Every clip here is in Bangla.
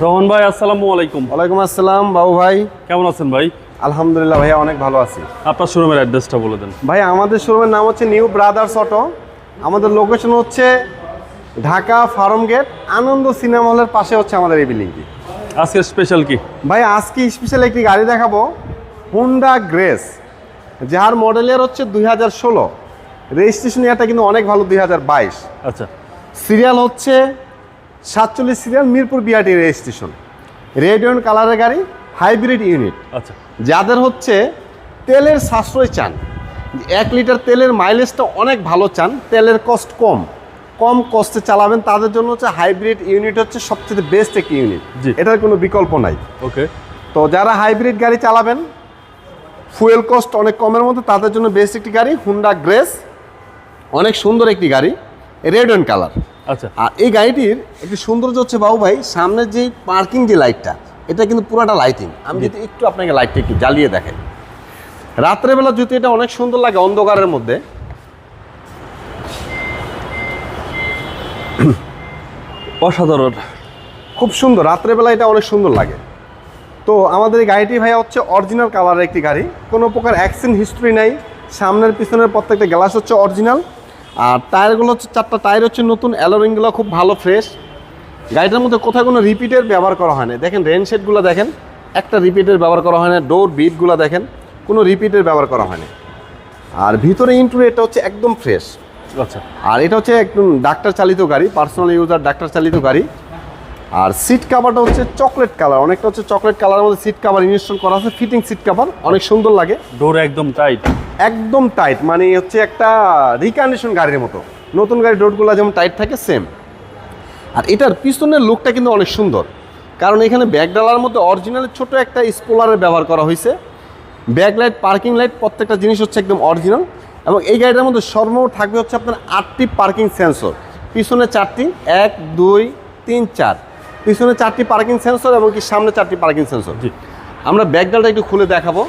রোহন ভাই, আসসালামু আলাইকুম। ওয়ালাইকুম আসসালাম বাবু ভাই, কেমন আছেন ভাই? আলহামদুলিল্লাহ ভাইয়া, অনেক ভালো আছি। আপনার শোরুমের অ্যাড্রেসটা বলে দেন। ভাই আমাদের শোরুমের নাম হচ্ছে নিউ ব্রাদার্স অটো। আমাদের লোকেশন হচ্ছে ঢাকা ফার্ম গেট, আনন্দ সিনেমা হলের পাশে হচ্ছে আমাদের এই বিল্ডিংটি। আজকের স্পেশাল কি? ভাই আজকে স্পেশাল একটি গাড়ি দেখাবো, হুন্ডা গ্রেস, যার মডেলের হচ্ছে 2016, রেজিস্ট্রেশন ইয়ারটা কিন্তু অনেক ভালো 2022। আচ্ছা, সিরিয়াল হচ্ছে 47 serial, Mirpur BRT registration, red and কালারের গাড়ি, হাইব্রিড ইউনিট। আচ্ছা, যাদের হচ্ছে তেলের সাশ্রয় চান, 1 লিটার তেলের মাইলেজটা অনেক ভালো চান, তেলের কস্ট কম কস্টে চালাবেন, তাদের জন্য হচ্ছে হাইব্রিড ইউনিট হচ্ছে সবচেয়ে বেস্ট একটি ইউনিট, এটার কোনো বিকল্প নাই। ওকে, তো যারা হাইব্রিড গাড়ি চালাবেন, ফুয়েল কস্ট অনেক কমের মধ্যে, তাদের জন্য বেস্ট একটি গাড়ি হুন্ডা গ্রেস, অনেক সুন্দর একটি গাড়ি, রেড অ্যান্ড কালার। আচ্ছা, আর এই গাড়িটির একটি সৌন্দর্য হচ্ছে বাবু ভাই, সামনের যে পার্কিং যে লাইটটা, এটা কিন্তু পুরোটা লাইটিং। আমি যদি একটু আপনাকে লাইটটা একটু জ্বালিয়ে দেখাই, রাত্রেবেলা যদি এটা অনেক সুন্দর লাগে অন্ধকারের মধ্যে। অসাধারণ, খুব সুন্দর, রাত্রেবেলা এটা অনেক সুন্দর লাগে। তো আমাদের এই গাড়িটি ভাইয়া হচ্ছে অরিজিনাল কালারের একটি গাড়ি, কোনো প্রকার অ্যাক্সিডেন্ট হিস্ট্রি নাই, সামনের পিছনের প্রত্যেকটা গ্লাস হচ্ছে অরিজিনাল, আর টায়ারগুলো হচ্ছে 4টা টায়ার হচ্ছে নতুন, অ্যালোরিংগুলো খুব ভালো ফ্রেশ। গাড়িটার মধ্যে কোথাও কোনো রিপিটের ব্যবহার করা হয় না, দেখেন রেন শেডগুলো দেখেন, একটা রিপিটের ব্যবহার করা হয় না, ডোর বিটগুলো দেখেন, কোনো রিপিটের ব্যবহার করা হয় না। আর ভিতরে ইন্টেরিয়রটা হচ্ছে একদম ফ্রেশ। আচ্ছা, আর এটা হচ্ছে একদম ডাক্তার চালিত গাড়ি, পার্সোনাল ইউজার ডাক্তার চালিত গাড়ি। আর সিট কাভারটা হচ্ছে চকলেট কালার, অনেকটা হচ্ছে চকলেট কালারের মধ্যে সিট কাভার ইনস্টল করা আছে, ফিটিং সিট কাভার, অনেক সুন্দর লাগে। ডোর একদম টাইট, একদম টাইট, মানে হচ্ছে একটা রিকন্ডিশন গাড়ির মতো, নতুন গাড়ির ডোরগুলো যেমন টাইট থাকে সেম। আর এটার পিছনের লুকটা কিন্তু অনেক সুন্দর, কারণ এখানে ব্যাকডালার মধ্যে অরিজিনাল ছোট একটা স্পোলারের ব্যবহার করা হয়েছে, ব্যাকলাইট, পার্কিং লাইট, প্রত্যেকটা জিনিস হচ্ছে একদম অরিজিনাল। এবং এই গাড়িটার মধ্যে সর্বমোট থাকবে হচ্ছে আপনার 8টি পার্কিং সেন্সর, পিছনে 4টি, 1 2 3 4, পিছনে 4টি পার্কিং সেন্সর এবং কি সামনে 4টি পার্কিং সেন্সর। জি, আমরা ব্যাকডালটা একটু খুলে দেখাবো,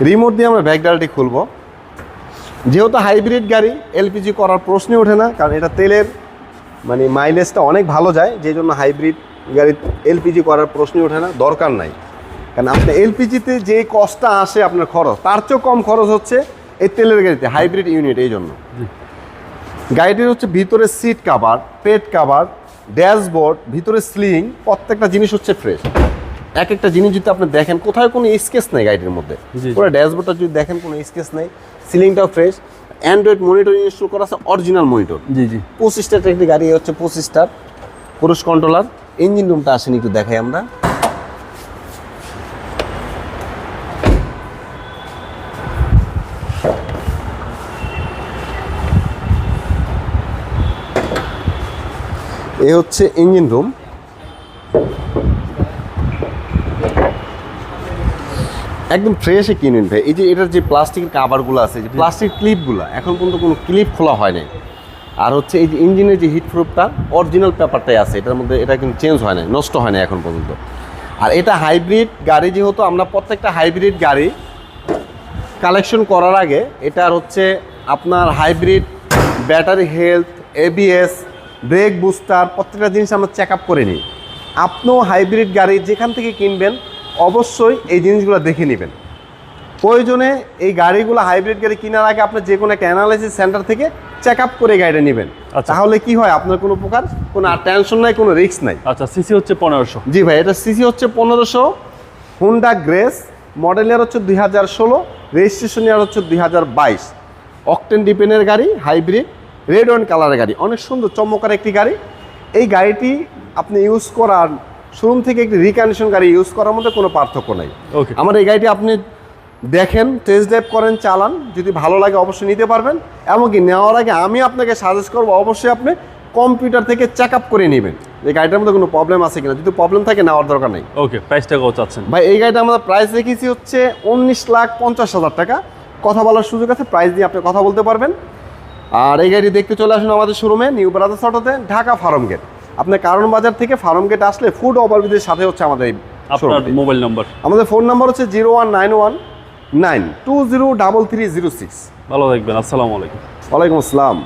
রিমোট দিয়ে আমরা ব্যাকডালটি খুলবো। যেহেতু হাইব্রিড গাড়ি, এলপিজি করার প্রশ্নই ওঠে না, কারণ এটা তেলের মানে মাইলেজটা অনেক ভালো যায়, যে জন্য হাইব্রিড গাড়ি এলপিজি করার প্রশ্নই ওঠে না, দরকার নাই। কারণ আপনার এলপিজিতে যে কস্টটা আসে আপনার খরচ, তার চেয়েও কম খরচ হচ্ছে এই তেলের গাড়িতে, হাইব্রিড ইউনিট। এই জন্য গাড়িটির হচ্ছে ভিতরে সিট কাভার, পেট কাভার, ড্যাশবোর্ড, ভিতরে স্লিং, প্রত্যেকটা জিনিস হচ্ছে ফ্রেশ। এক একটা জিনিস যদি আপনি দেখেন, কোথায় কোনো স্কেচ নেই গাড়িটির মধ্যে, পুরো ড্যাশবোর্ডটা যদি দেখেন কোনো স্কেচ নেই, সিলিংটাও ফ্রেশ, অ্যান্ড্রয়েড মনিটর ইনস্টল করা আছে, অরিজিনাল মনিটর। জি জি, 25 স্টার একটি গাড়ি, হচ্ছে 25 স্টার ক্রুজ কন্ট্রোলার। ইঞ্জিন রুমটা আসেনি, একটু দেখাই আমরা। এই হচ্ছে ইঞ্জিন রুম। একদম ফ্রেশ একটি ইউনিট ভাই। এই যে এটার যে প্লাস্টিকের কাভারগুলো আছে, যে প্লাস্টিক ক্লিপগুলো, এখন পর্যন্ত কোনো ক্লিপ খোলা হয় নাই। আর হচ্ছে এই যে ইঞ্জিনের যে হিট প্রুফটা, অরিজিনাল পেপারটাই আছে এটার মধ্যে, এটা কিন্তু চেঞ্জ হয় না, নষ্ট হয় না এখন পর্যন্ত। আর এটা হাইব্রিড গাড়ি, যেহেতু আমরা প্রত্যেকটা হাইব্রিড গাড়ি কালেকশন করার আগে এটার হচ্ছে আপনার hybrid battery health, ABS, brake booster, প্রত্যেকটা জিনিস আমরা চেক আপ করে নিই। আপনিও হাইব্রিড গাড়ি যেখান থেকে কিনবেন অবশ্যই এই জিনিসগুলো দেখে নেবেন। প্রয়োজনে এই গাড়িগুলো, হাইব্রিড গাড়ি কেনার আগে আপনি যে কোনো একটা অ্যানালাইসিস সেন্টার থেকে চেক আপ করে গাড়িটা নেবেন। তাহলে কি হয়, আপনার কোনো প্রকার কোনো টেনশন নাই, কোনো রিস্ক নাই। আচ্ছা, সিসি হচ্ছে 1500। জি ভাই, এটা সিসি হচ্ছে 1500, হুন্ডা গ্রেস, মডেলের হচ্ছে 2016, রেজিস্ট্রেশন ইয়ার হচ্ছে 2022, অকটেন ডিপেনের গাড়ি, হাইব্রিড, রেড অ্যান্ড কালারের গাড়ি, অনেক সুন্দর চমৎকার একটি গাড়ি। এই গাড়িটি আপনি ইউজ করার শোরুম থেকে একটি রিকন্ডিশন গাড়ি ইউজ করার মধ্যে কোনো পার্থক্য নাই। ওকে, আমার এই গাড়িটি আপনি দেখেন, টেস্ট ড্রাইভ করেন, চালান, যদি ভালো লাগে অবশ্যই নিতে পারবেন। এমনকি নেওয়ার আগে আমি আপনাকে সাজেস্ট করবো, অবশ্যই আপনি কম্পিউটার থেকে চেক আপ করে নেবেন এই গাড়িটার মধ্যে কোনো প্রবলেম আছে কিনা। যদি প্রবলেম থাকে, নেওয়ার দরকার নেই। ওকে, প্রাইসটা কত চাচ্ছেন ভাই? এই গাড়িটা আমরা প্রাইস রেখেছি হচ্ছে 19,50,000 টাকা। কথা বলার সুযোগ আছে, প্রাইস দিয়ে আপনি কথা বলতে পারবেন। আর এই গাড়ি দেখতে চলে আসুন আমাদের শোরুমে, নিউ ব্রাদার্স অটোতে, ঢাকা ফার্ম গেট। আপনার কারণ বাজার থেকে ফার্ম গেট আসলে ফুড ওভারব্রিজের সাথে হচ্ছে আমাদের এই আপনার মোবাইল নাম্বার? আমাদের ফোন নাম্বার হচ্ছে 01919203306। ভালো থাকবেন, আসসালামু আলাইকুম। ওয়ালাইকুম আসসালাম।